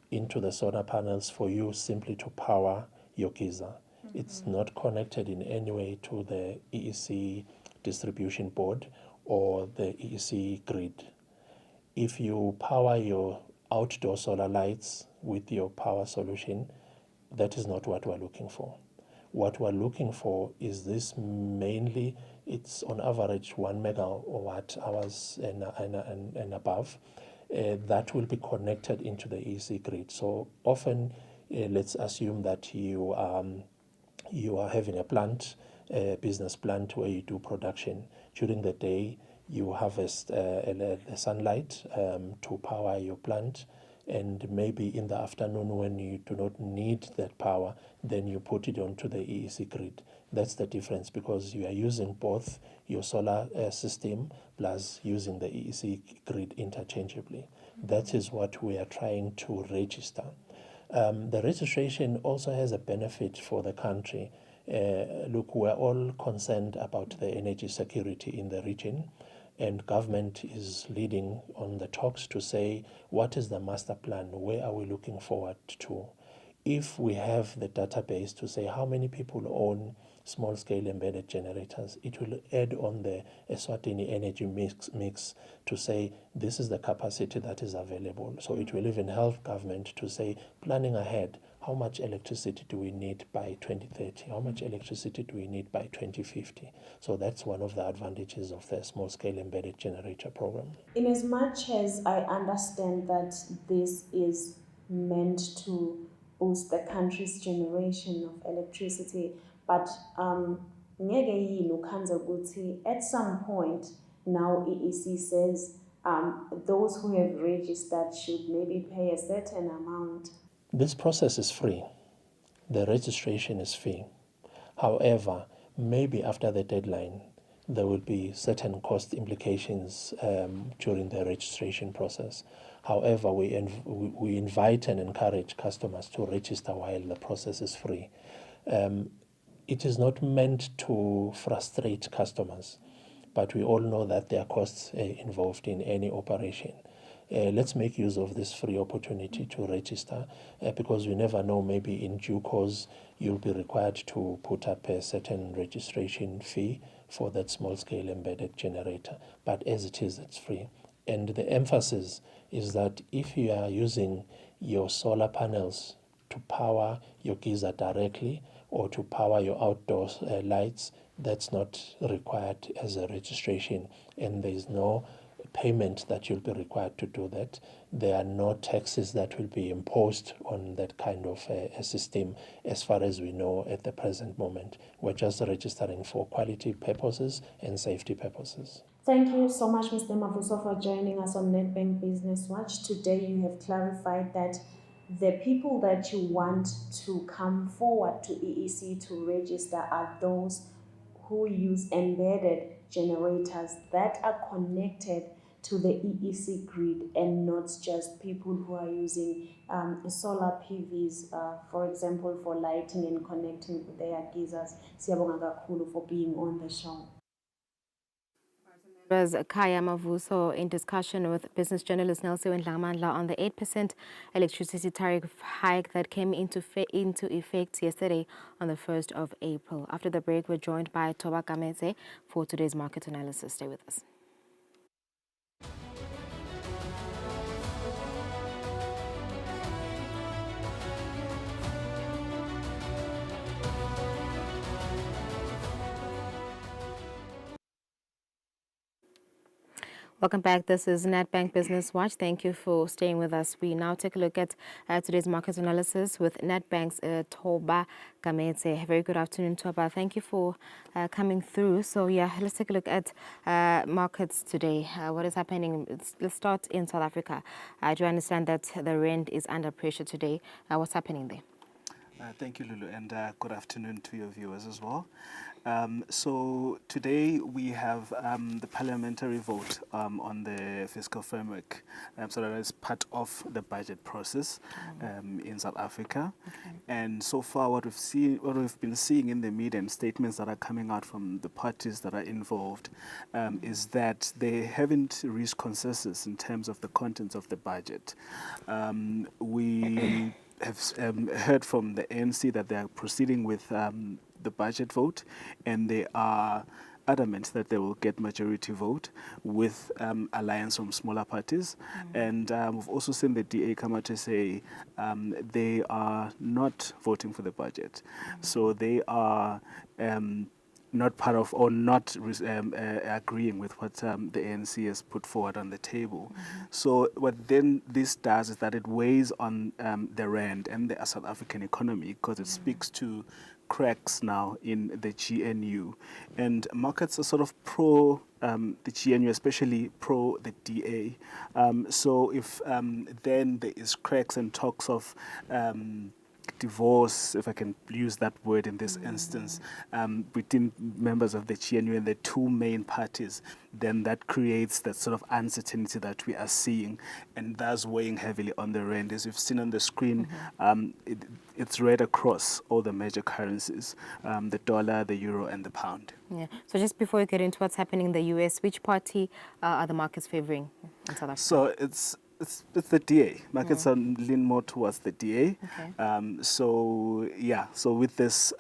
into the solar panels for you simply to power your geyser. It's not connected in any way to the EEC distribution board or the EEC grid. If you power your outdoor solar lights with your power solution, that is not what we're looking for. What we're looking for is this mainly, it's on average 1 megawatt hours and above, that will be connected into the EEC grid. So often, let's assume that you are having a plant, a business plant where you do production. During the day, you harvest the sunlight to power your plant, and maybe in the afternoon when you do not need that power, then you put it onto the EEC grid. That's the difference, because you are using both your solar system plus using the EEC grid interchangeably. That is what we are trying to register. The registration also has a benefit for the country. Look, we're all concerned about the energy security in the region, and government is leading on the talks to say, what is the master plan? Where are we looking forward to? If we have the database to say how many people own small-scale embedded generators, it will add on the Eswatini energy mix to say this is the capacity that is available. So it will even help government to say, planning ahead, how much electricity do we need by 2030? How much electricity do we need by 2050? So that's one of the advantages of the small-scale embedded generator program. In as much as I understand that this is meant to boost the country's generation of electricity, but at some point now EEC says those who have registered should maybe pay a certain amount. This process is free. The registration is free. However, maybe after the deadline, there will be certain cost implications during the registration process. However, we invite and encourage customers to register while the process is free. It is not meant to frustrate customers, but we all know that there are costs involved in any operation. Let's make use of this free opportunity to register because we never know, maybe in due course you'll be required to put up a certain registration fee for that small-scale embedded generator. But as it is, it's free. And the emphasis is that if you are using your solar panels to power your geyser directly or to power your outdoor lights, that's not required as a registration, and there is no payment that you'll be required to do that. There are no taxes that will be imposed on that kind of a system as far as we know at the present moment. We're just registering for quality purposes and safety purposes. Thank you so much, Mr. Mavuso, for joining us on Nedbank Business Watch. Today you have clarified that the people that you want to come forward to EEC to register are those who use embedded generators that are connected to the EEC grid, and not just people who are using solar PVs, for example, for lighting and connecting their geysers. Siyabonga kakhulu for being on the show. Was Kaya Mavuso in discussion with business journalist Nelson Ndlamandla on the 8% electricity tariff hike that came into effect yesterday on the 1st of April. After the break, we're joined by Toba Kameze for today's market analysis. Stay with us. Welcome back. This is Nedbank Business Watch. Thank you for staying with us. We now take a look at today's market analysis with Nedbank's Toba Kameze. Very good afternoon, Toba. Thank you for coming through. So, yeah, let's take a look at markets today. What is happening? Let's start in South Africa. I do understand that the rand is under pressure today. What's happening there? Thank you, Lulu, and good afternoon to your viewers as well. So today we have the parliamentary vote on the fiscal framework, so that is part of the budget process in South Africa. Okay. And so far, what we've been seeing in the media and statements that are coming out from the parties that are involved is that they haven't reached consensus in terms of the contents of the budget. We have heard from the ANC that they are proceeding with the budget vote, and they are adamant that they will get majority vote with alliance from smaller parties. And we've also seen the DA come out to say they are not voting for the budget. So they are not part of or not agreeing with what the ANC has put forward on the table. So what then this does is that it weighs on the rand and the South African economy, because it speaks to cracks now in the GNU. And markets are sort of pro the GNU, especially pro the DA. So if then there is cracks and talks of divorce, if I can use that word in this instance, between members of the GNU and the two main parties, then that creates that sort of uncertainty that we are seeing, and thus weighing heavily on the rand. As you've seen on the screen, it's read across all the major currencies, the dollar, the euro, and the pound. Yeah. So just before we get into what's happening in the US, which party are the markets favoring in South Africa? So it's the DA. Markets are lean more towards the DA. Okay. So with this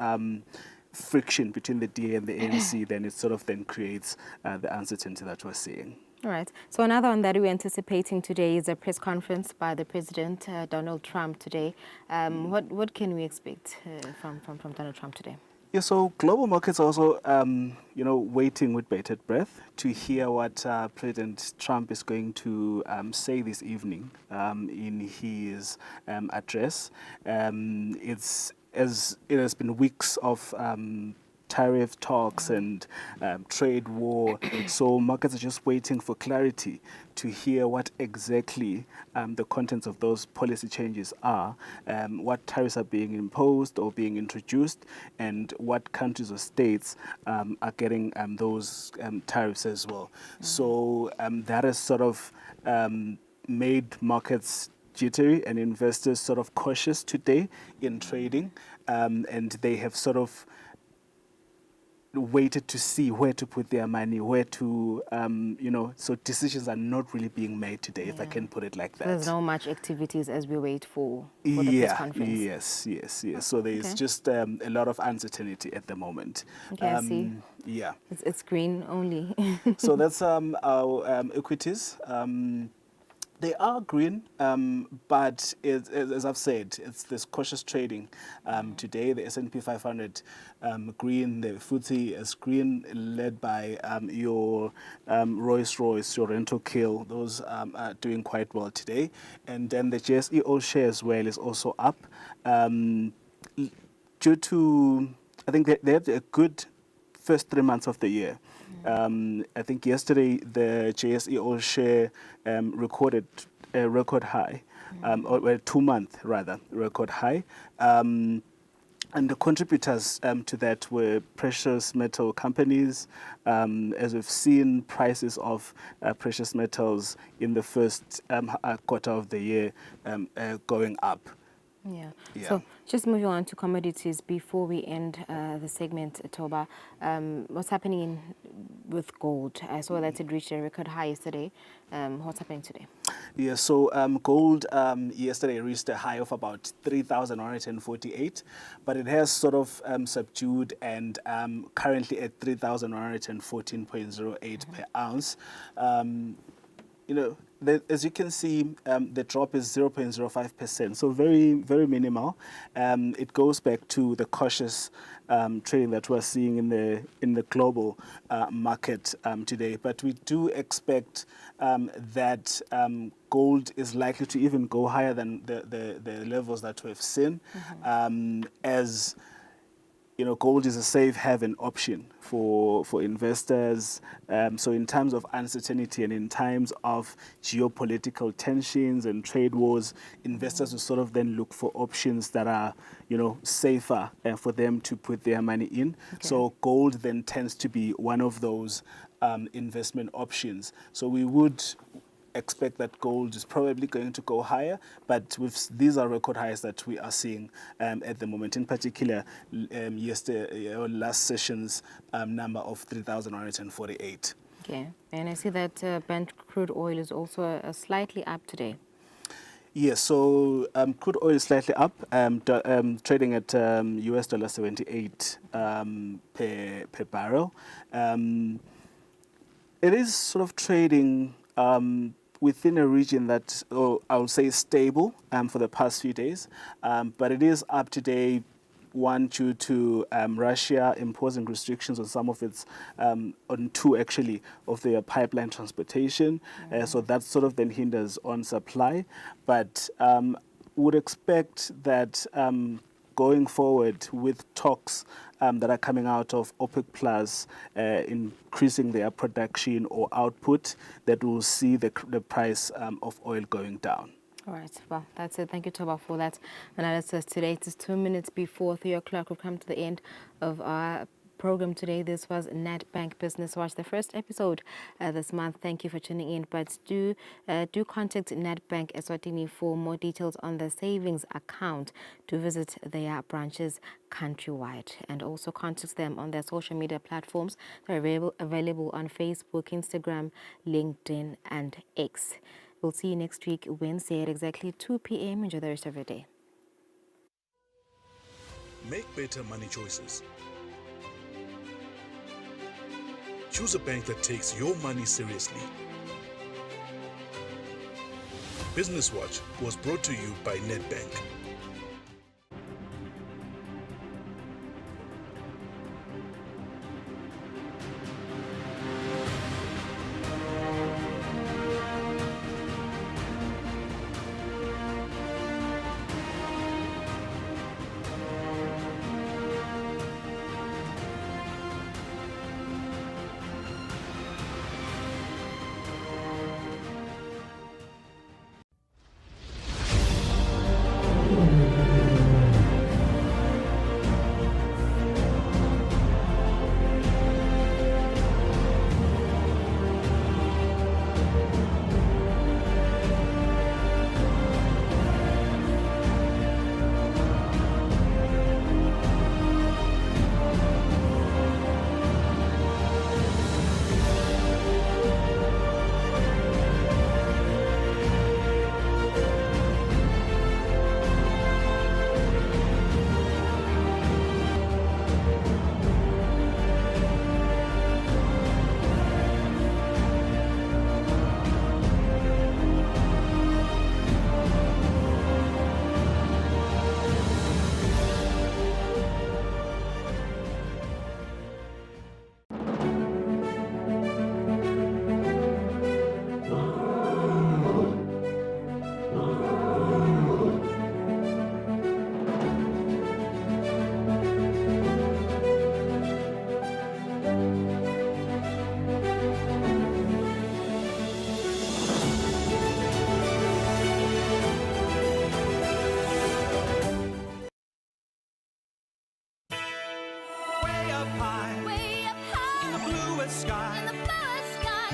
friction between the DA and the ANC, then it sort of then creates the uncertainty that we're seeing. All right. So another one that we're anticipating today is a press conference by the President, Donald Trump, today. What can we expect from Donald Trump today? Yeah, so global markets are also, waiting with bated breath to hear what President Trump is going to say this evening in his address. It has been weeks of tariff talks and trade war. So markets are just waiting for clarity to hear what exactly the contents of those policy changes are, what tariffs are being imposed or being introduced, and what countries or states are getting those tariffs as well. So that has sort of made markets jittery and investors sort of cautious today in trading, and they have sort of waited to see where to put their money, where to, so decisions are not really being made today, if I can put it like that. There's not much activities as we wait for the press conference. Yes. So there's just a lot of uncertainty at the moment. Okay, I see. Yeah. It's green only. So that's our equities. They are green, but as I've said, it's this cautious trading. Today, the S&P 500 green, the FTSE is green, led by your Rolls-Royce, your Rentokil. Those are doing quite well today. And then the JSE All Share as well is also up. Due to, I think they had a good first 3 months of the year. I think yesterday the JSE All Share recorded a record high, or a 2-month rather record high. And the contributors to that were precious metal companies. As we've seen, prices of precious metals in the first quarter of the year going up. Yeah. Yeah. So just moving on to commodities before we end the segment, Toba. What's happening with gold? I saw that it reached a record high yesterday. What's happening today? Yeah, so gold yesterday reached a high of about 3,148, but it has sort of subdued and currently at 3,114.08 per ounce. You know, as you can see, the drop is 0.05%, so very, very minimal. It goes back to the cautious trading that we're seeing in the global market today. But we do expect that gold is likely to even go higher than the levels that we've seen, as you know, gold is a safe haven option for investors. So in times of uncertainty and in times of geopolitical tensions and trade wars, investors will sort of then look for options that are, you know, safer for them to put their money in. Okay. So gold then tends to be one of those investment options. So we would expect that gold is probably going to go higher, but these are record highs that we are seeing at the moment. In particular, yesterday or last session's number of 3,148. Okay, and I see that Brent crude oil is also slightly up today. Yes, so crude oil is slightly up, trading at US $78 per barrel. It is sort of trading within a region that, I would say, is stable for the past few days. But it is up today, one, due to Russia imposing restrictions on some of its, on two actually, of their pipeline transportation. So that sort of then hinders on supply. But would expect that going forward with talks that are coming out of OPEC Plus increasing their production or output, that will see the price of oil going down. All right. Well, that's it. Thank you, Toba, for that analysis today. It is 2 minutes before 3 o'clock. We've come to the end of our program today. This was Nedbank Business Watch, the first episode this month. Thank you for tuning in. But do contact Nedbank Eswatini for more details on the savings account. Do visit their branches countrywide, and also contact them on their social media platforms. They're available on Facebook, Instagram, LinkedIn, and X. We'll see you next week, Wednesday at exactly 2 p.m. Enjoy the rest of your day. Make better money choices. Choose a bank that takes your money seriously. Business Watch was brought to you by Nedbank.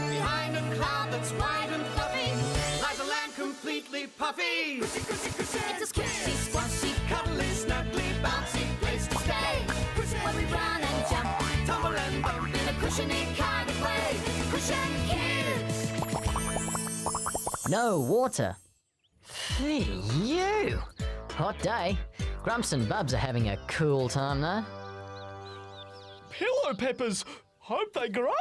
Behind a cloud that's white and fluffy lies a land completely puffy. It's a squishy, squashy, cuddly, snuggly, bouncy place to stay. Where we run and jump, tumble and bump in a cushiony kind of way. Cushion Kids. No water. Phew! Hot day. Grumps and Bubs are having a cool time though. Pillow peppers. Hope they grow.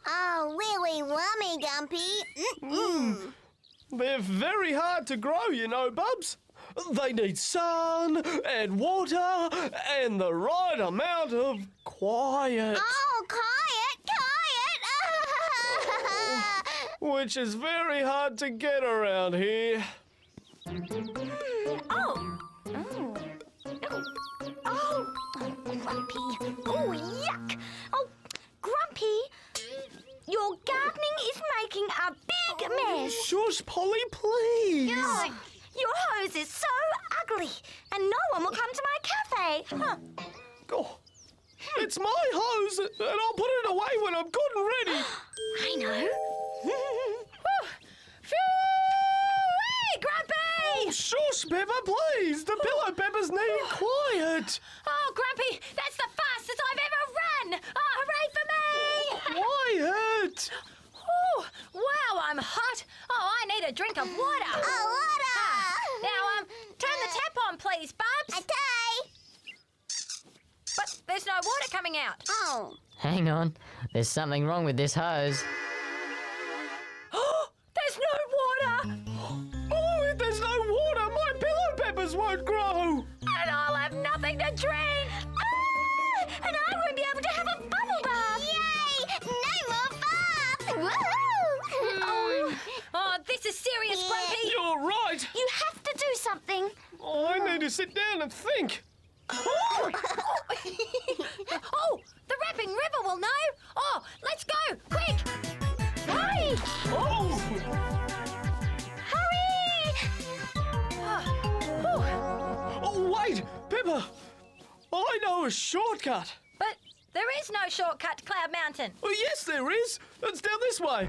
Oh, willy wummy, Gumpy. They're very hard to grow, you know, Bubs. They need sun and water and the right amount of quiet. Oh, quiet! Which is very hard to get around here. Grumpy. Oh, yuck. Oh, Grumpy, your gardening is making a big mess. Shush, Polly, please. Oh, your hose is so ugly and no one will come to my cafe. Huh. Oh, it's my hose and I'll put it away when I'm good and ready. I know. Hey, Grumpy! Oh, shush, Pepper, please. The pillow peppers need quiet. Oh, Grumpy, that's the fastest I've ever run. Oh, hooray for me! Quiet. Oh, wow, I'm hot. Oh, I need a drink of water. Oh, water! Now, turn the tap on, please, Bubs. Okay. But there's no water coming out. Oh. Hang on, there's something wrong with this hose. There's no water. Oh, if there's no water, my pillow peppers won't grow. And I'll have nothing to drink. And I won't be able to have a bubble bath. Yay! No more baths. Woohoo! Oh, this is serious, Grumpy. You're right. You have to do something. Oh, I need to sit down and think. Oh, the Rapping River will know. Oh, let's go, quick. Hurry! Oh! Hurry! Oh, wait, Pepper. I know a shortcut. But there is no shortcut to Cloud Mountain. Oh, yes, there is. It's down this way.